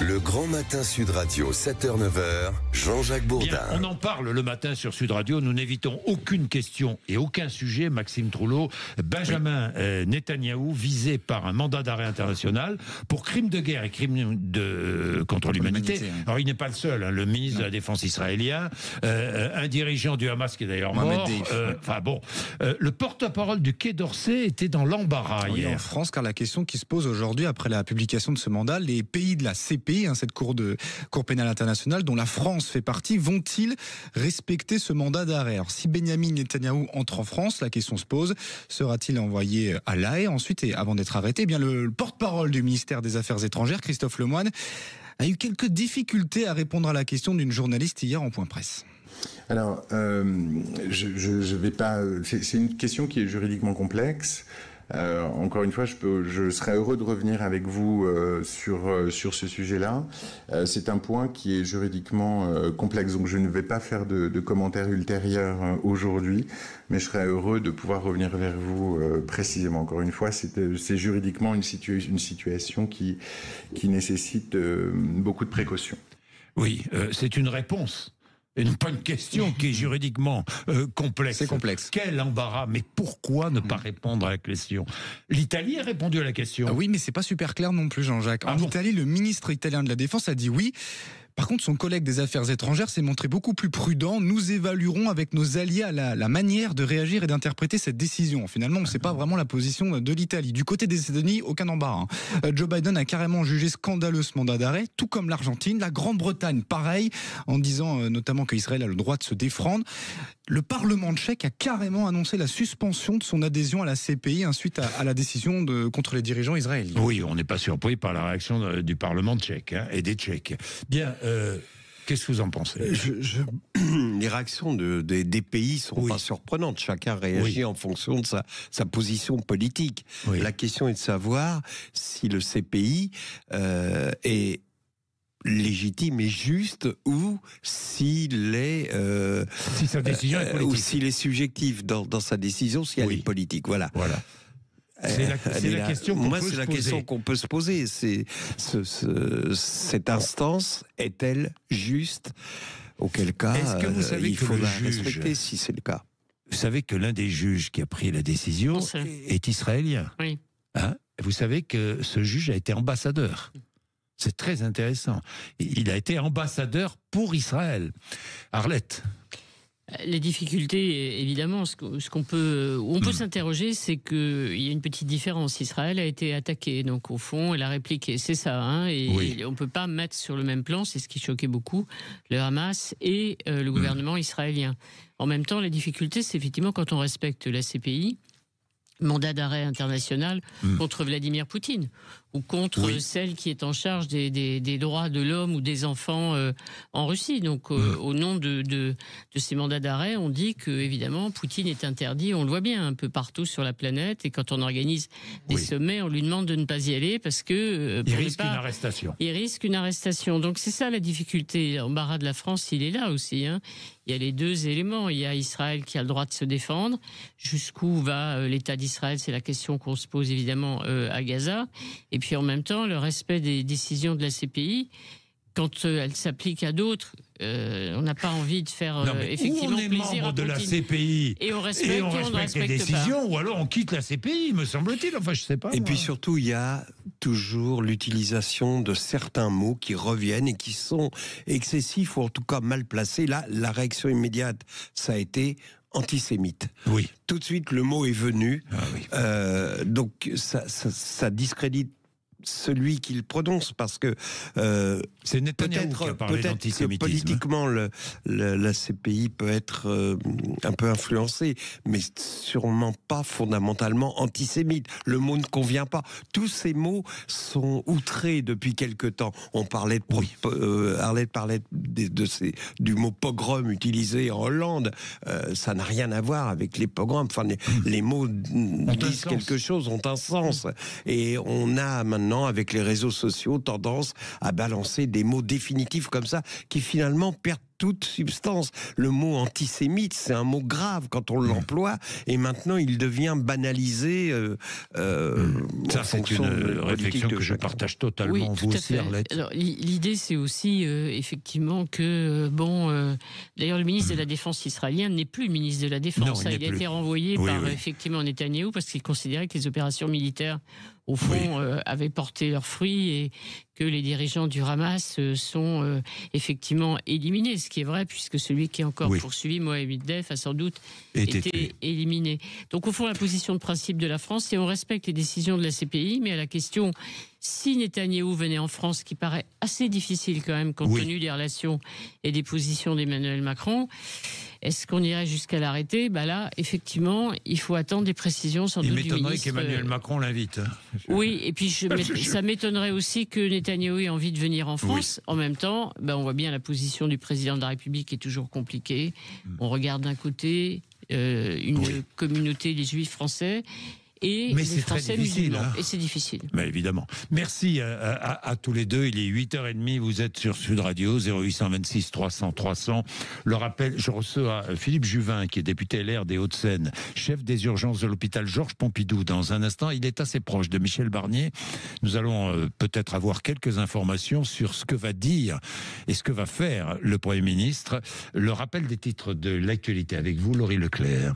Le Grand Matin Sud Radio, 7h-9h, Jean-Jacques Bourdin. Bien, on en parle le matin sur Sud Radio. Nous n'évitons aucune question et aucun sujet. Maxime Trouleau, Benjamin Netanyahou, visé par un mandat d'arrêt international pour crimes de guerre et crimes contre l'humanité. Alors il n'est pas le seul. Le ministre de la Défense israélien, un dirigeant du Hamas qui est d'ailleurs mort. Le porte-parole du Quai d'Orsay était dans l'embarras hier. En France, car la question qui se pose aujourd'hui après la publication de ce mandat, les pays de la CPI, cette cour pénale internationale dont la France fait partie, vont-ils respecter ce mandat d'arrêt? Alors, si Benyamin Netanyahou entre en France, la question se pose, sera-t-il envoyé à La Haye ensuite, et avant d'être arrêté? Le porte-parole du ministère des Affaires étrangères, Christophe Lemoine, a eu quelques difficultés à répondre à la question d'une journaliste hier en point presse. Alors, je vais pas. C'est une question qui est juridiquement complexe. Encore une fois, je serais heureux de revenir avec vous sur ce sujet-là. C'est un point qui est juridiquement complexe, donc je ne vais pas faire de commentaires ultérieurs aujourd'hui, mais je serais heureux de pouvoir revenir vers vous précisément. Encore une fois, c'est juridiquement une situation qui nécessite beaucoup de précautions. Oui, c'est une réponse. Et non pas une question qui est juridiquement complexe. C'est complexe. Quel embarras, mais pourquoi ne pas répondre à la question? L'Italie a répondu à la question. Oui, mais c'est pas super clair non plus, Jean-Jacques. En Italie, le ministre italien de la Défense a dit oui. Par contre, son collègue des Affaires étrangères s'est montré beaucoup plus prudent. Nous évaluerons avec nos alliés la manière de réagir et d'interpréter cette décision. Finalement, on ne sait pas vraiment la position de l'Italie. Du côté des États-Unis, aucun embarras. Joe Biden a carrément jugé scandaleux ce mandat d'arrêt, tout comme l'Argentine. La Grande-Bretagne, pareil, en disant notamment qu'Israël a le droit de se défendre. Le Parlement tchèque a carrément annoncé la suspension de son adhésion à la CPI suite à la décision contre les dirigeants israéliens. Oui, on n'est pas surpris par la réaction du Parlement tchèque et des Tchèques. Bien, qu'est-ce que vous en pensez? Les réactions des pays sont pas surprenantes. Chacun réagit en fonction de sa position politique. Oui. La question est de savoir si le CPI est légitime et juste, ou s'il est si sa décision est politique, ou s'il est subjectif dans sa décision, si elle est politique. Voilà. C'est la question qu'on peut se poser. C'est la question qu'on peut se poser. Cette instance est-elle juste? Auquel cas, est-ce que vous savez il que faut le la juge, respecter si c'est le cas. Vous savez que l'un des juges qui a pris la décision est israélien. Oui. Vous savez que ce juge a été ambassadeur. C'est très intéressant. Il a été ambassadeur pour Israël. Arlette. Les difficultés, évidemment, on peut s'interroger, c'est qu'il y a une petite différence. Israël a été attaqué, donc au fond, elle a répliqué. C'est ça, et on ne peut pas mettre sur le même plan, c'est ce qui choquait beaucoup, le Hamas et le gouvernement israélien. En même temps, la difficulté, c'est effectivement quand on respecte la CPI, mandat d'arrêt international contre Vladimir Poutine, ou contre celle qui est en charge des droits de l'homme ou des enfants en Russie. Donc, au nom de ces mandats d'arrêt, on dit que, évidemment, Poutine est interdit, on le voit bien, un peu partout sur la planète, et quand on organise des sommets, on lui demande de ne pas y aller, parce que... il risque une arrestation. Il risque une arrestation. Donc, c'est ça la difficulté. L'embarras de la France, il est là aussi, Il y a les deux éléments. Il y a Israël qui a le droit de se défendre. Jusqu'où va l'État d'Israël? C'est la question qu'on se pose évidemment à Gaza. Et puis en même temps, le respect des décisions de la CPI, quand elles s'appliquent à d'autres, on n'a pas envie de faire effectivement on est plaisir membre à de la Poutine. CPI Et on respecte les décisions, pas. ou alors on quitte la CPI, me semble-t-il. Enfin, je sais pas. Et puis surtout, il y a toujours l'utilisation de certains mots qui reviennent et qui sont excessifs, ou en tout cas mal placés. Là, la réaction immédiate, ça a été antisémite. Oui. Tout de suite, le mot est venu. Donc, ça discrédite celui qui le prononce, parce que c'est Netanyahou qui a parlé d'antisémitisme. Politiquement, la CPI peut être un peu influencée, mais sûrement pas fondamentalement antisémite. Le mot ne convient pas. Tous ces mots sont outrés depuis quelque temps. On parlait Arlette parlait du mot pogrom utilisé en Hollande. Ça n'a rien à voir avec les pogroms. Enfin, les mots disent quelque chose, ont un sens. Et on a maintenant, avec les réseaux sociaux, tendance à balancer des mots définitifs comme ça, qui finalement perdent toute substance. Le mot antisémite, c'est un mot grave quand on l'emploie, et maintenant il devient banalisé. Ça, c'est une réflexion que je partage totalement. Oui, vous aussi, Arlette. Alors, l'idée, c'est aussi effectivement que, d'ailleurs, le ministre de la Défense israélien n'est plus ministre de la Défense. Non, il a été renvoyé par effectivement Netanyahou parce qu'il considérait que les opérations militaires, au fond, avaient porté leurs fruits et que les dirigeants du Hamas sont effectivement éliminés. Ce qui est vrai, puisque celui qui est encore poursuivi, Mohamed Def, a sans doute été éliminé. Donc, au fond, la position de principe de la France, c'est on respecte les décisions de la CPI, mais à la question, si Netanyahou venait en France, qui paraît assez difficile quand même, compte tenu des relations et des positions d'Emmanuel Macron, est-ce qu'on irait jusqu'à l'arrêter ? Là, effectivement, il faut attendre des précisions sans doute du ministre. Il m'étonnerait qu'Emmanuel Macron l'invite. Oui, et puis ça m'étonnerait aussi que Netanyahou ait envie de venir en France. En même temps, on voit bien la position du président de la République est toujours compliquée. On regarde d'un côté une communauté, les Juifs français, et mais les Français musulmans. Et c'est difficile. Mais évidemment. Merci à tous les deux. Il est 8h30. Vous êtes sur Sud Radio, 0826 300 300. Le rappel, je reçois Philippe Juvin, qui est député LR des Hauts-de-Seine, chef des urgences de l'hôpital Georges Pompidou. Dans un instant, il est assez proche de Michel Barnier. Nous allons peut-être avoir quelques informations sur ce que va dire et ce que va faire le Premier ministre. Le rappel des titres de l'actualité avec vous, Laurie Leclerc.